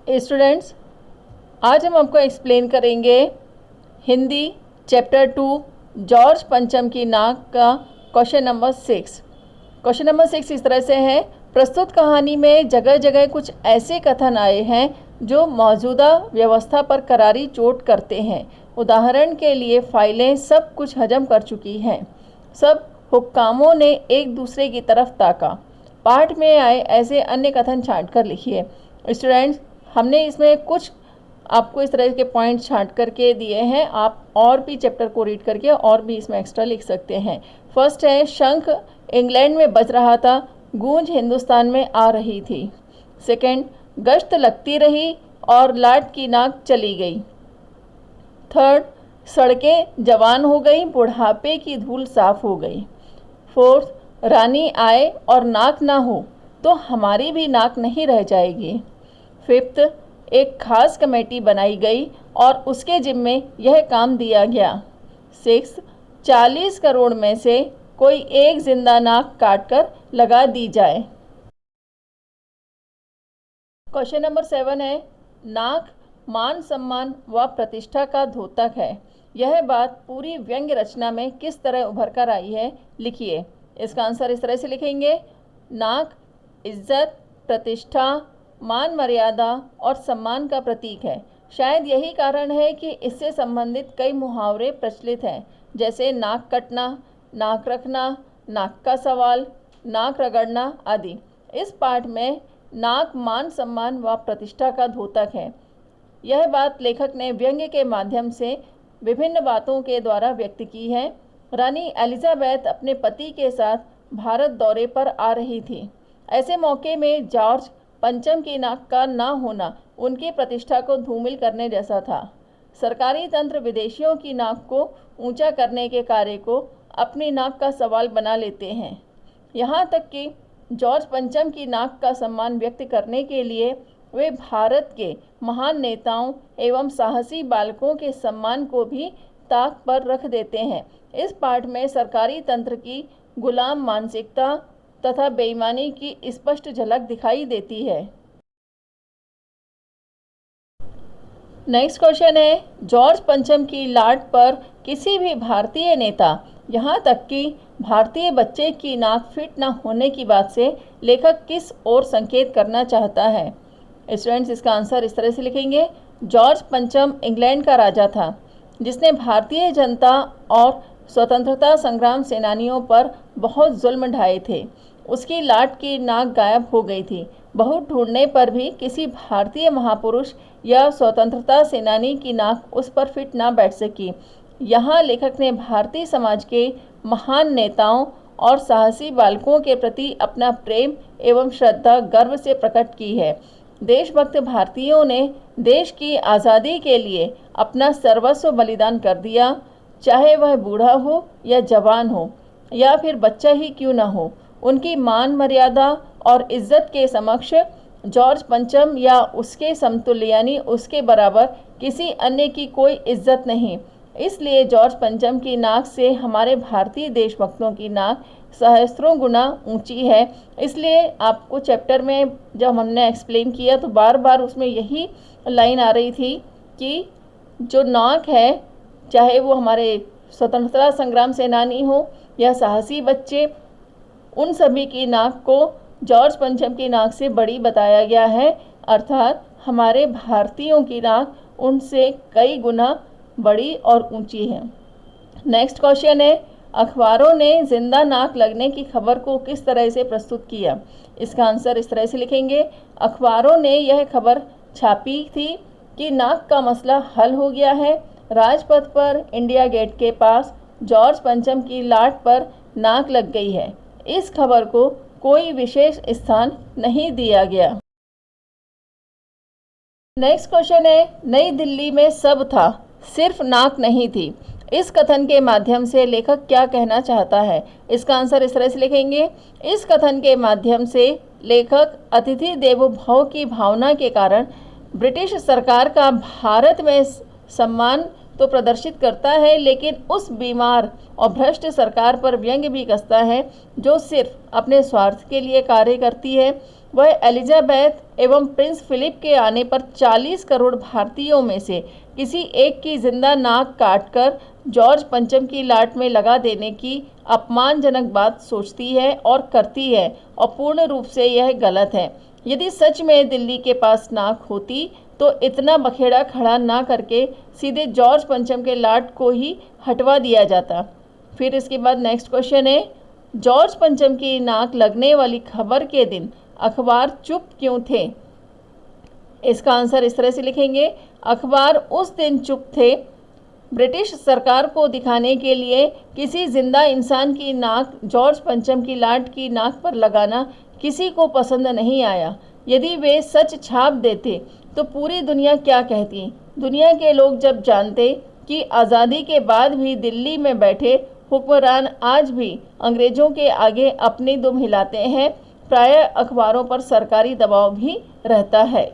Students, आज हम आपको एक्सप्लेन करेंगे हिंदी चैप्टर 2 जॉर्ज पंचम की नाक का क्वेश्चन नंबर 6। क्वेश्चन नंबर 6 इस तरह से है, प्रस्तुत कहानी में जगह जगह कुछ ऐसे कथन आए हैं जो मौजूदा व्यवस्था पर करारी चोट करते हैं। उदाहरण के लिए, फाइलें सब कुछ हजम कर चुकी हैं। सब हुक्कामों ने एक दूसरे की तरफ ताका। पाठ में आए ऐसे अन्य कथन छांट कर लिखिए। स्टूडेंट्स, हमने इसमें कुछ आपको इस तरह के पॉइंट छांट करके दिए हैं। आप और भी चैप्टर को रीड करके और भी इसमें एक्स्ट्रा लिख सकते हैं। फर्स्ट है, शंख इंग्लैंड में बज रहा था, गूंज हिंदुस्तान में आ रही थी। सेकंड, गश्त लगती रही और लाट की नाक चली गई। थर्ड, सड़कें जवान हो गई, बुढ़ापे की धूल साफ हो गई। फोर्थ, रानी आए और नाक ना हो तो हमारी भी नाक नहीं रह जाएगी। फिफ्थ, एक खास कमेटी बनाई गई और उसके जिम्मे यह काम दिया गया। सिक्स, 40 करोड़ में से कोई एक जिंदा नाक काटकर लगा दी जाए। क्वेश्चन नंबर 7 है, नाक मान सम्मान व प्रतिष्ठा का द्योतक है। यह बात पूरी व्यंग्य रचना में किस तरह उभर कर आई है, लिखिए। इसका आंसर इस तरह से लिखेंगे, नाक इज्जत, प्रतिष्ठा, मान मर्यादा और सम्मान का प्रतीक है। शायद यही कारण है कि इससे संबंधित कई मुहावरे प्रचलित हैं, जैसे नाक कटना, नाक रखना, नाक का सवाल, नाक रगड़ना आदि। इस पाठ में नाक मान सम्मान व प्रतिष्ठा का द्योतक है। यह बात लेखक ने व्यंग्य के माध्यम से विभिन्न बातों के द्वारा व्यक्त की है। रानी एलिजाबेथ अपने पति के साथ भारत दौरे पर आ रही थी। ऐसे मौके में जॉर्ज पंचम की नाक का ना होना उनकी प्रतिष्ठा को धूमिल करने जैसा था। सरकारी तंत्र विदेशियों की नाक को ऊंचा करने के कार्य को अपनी नाक का सवाल बना लेते हैं। यहाँ तक कि जॉर्ज पंचम की नाक का सम्मान व्यक्त करने के लिए वे भारत के महान नेताओं एवं साहसी बालकों के सम्मान को भी ताक पर रख देते हैं। इस पाठ में सरकारी तंत्र की गुलाम मानसिकता तथा बेईमानी की स्पष्ट झलक दिखाई देती है। नेक्स्ट क्वेश्चन है, जॉर्ज पंचम की लाट पर किसी भी भारतीय नेता, यहाँ तक कि भारतीय बच्चे की नाक फिट न होने की बात से लेखक किस ओर संकेत करना चाहता है। स्टूडेंट्स, इसका आंसर इस तरह से लिखेंगे, जॉर्ज पंचम इंग्लैंड का राजा था जिसने भारतीय जनता और स्वतंत्रता संग्राम सेनानियों पर बहुत जुल्म ढाए थे। उसकी लाट की नाक गायब हो गई थी। बहुत ढूंढने पर भी किसी भारतीय महापुरुष या स्वतंत्रता सेनानी की नाक उस पर फिट ना बैठ सकी। यहाँ लेखक ने भारतीय समाज के महान नेताओं और साहसी बालकों के प्रति अपना प्रेम एवं श्रद्धा गर्व से प्रकट की है। देशभक्त भारतीयों ने देश की आज़ादी के लिए अपना सर्वस्व बलिदान कर दिया, चाहे वह बूढ़ा हो या जवान हो या फिर बच्चा ही क्यों न हो। उनकी मान मर्यादा और इज्जत के समक्ष जॉर्ज पंचम या उसके समतुल्य यानी उसके बराबर किसी अन्य की कोई इज्जत नहीं। इसलिए जॉर्ज पंचम की नाक से हमारे भारतीय देशभक्तों की नाक सहस्त्रों गुना ऊंची है। इसलिए आपको चैप्टर में जब हमने एक्सप्लेन किया तो बार बार उसमें यही लाइन आ रही थी कि जो नाक है, चाहे वो हमारे स्वतंत्रता संग्राम सेनानी हो या साहसी बच्चे, उन सभी की नाक को जॉर्ज पंचम की नाक से बड़ी बताया गया है। अर्थात हमारे भारतीयों की नाक उनसे कई गुना बड़ी और ऊंची है। नेक्स्ट क्वेश्चन है, अखबारों ने जिंदा नाक लगने की खबर को किस तरह से प्रस्तुत किया। इसका आंसर इस तरह से लिखेंगे, अखबारों ने यह खबर छापी थी कि नाक का मसला हल हो गया है। राजपथ पर इंडिया गेट के पास जॉर्ज पंचम की लाट पर नाक लग गई है। इस खबर को कोई विशेष स्थान नहीं दिया गया। नेक्स्ट क्वेश्चन है, नई दिल्ली में सब था, सिर्फ नाक नहीं थी। इस कथन के माध्यम से लेखक क्या कहना चाहता है। इसका आंसर इस तरह से लिखेंगे, इस कथन के माध्यम से लेखक अतिथि देवो भव की भावना के कारण ब्रिटिश सरकार का भारत में सम्मान तो प्रदर्शित करता है, लेकिन उस बीमार और भ्रष्ट सरकार पर व्यंग्य भी कसता है जो सिर्फ अपने स्वार्थ के लिए कार्य करती है। वह एलिजाबेथ एवं प्रिंस फिलिप के आने पर 40 करोड़ भारतीयों में से किसी एक की जिंदा नाक काटकर जॉर्ज पंचम की लाट में लगा देने की अपमानजनक बात सोचती है और करती है, और पूर्ण रूप से यह गलत है। यदि सच में दिल्ली के पास नाक होती तो इतना बखेड़ा खड़ा ना करके सीधे जॉर्ज पंचम के लाट को ही हटवा दिया जाता। फिर इसके बाद नेक्स्ट क्वेश्चन है, जॉर्ज पंचम की नाक लगने वाली खबर के दिन अखबार चुप क्यों थे? इसका आंसर इस तरह से लिखेंगे, अखबार उस दिन चुप थे। ब्रिटिश सरकार को दिखाने के लिए किसी जिंदा इंसान की नाक जॉर्ज पंचम की लाट की नाक पर लगाना किसी को पसंद नहीं आया। यदि वे सच छाप देते तो पूरी दुनिया क्या कहती? दुनिया के लोग जब जानते कि आज़ादी के बाद भी दिल्ली में बैठे हुक्मरान आज भी अंग्रेज़ों के आगे अपनी दुम हिलाते हैं, प्रायः अखबारों पर सरकारी दबाव भी रहता है।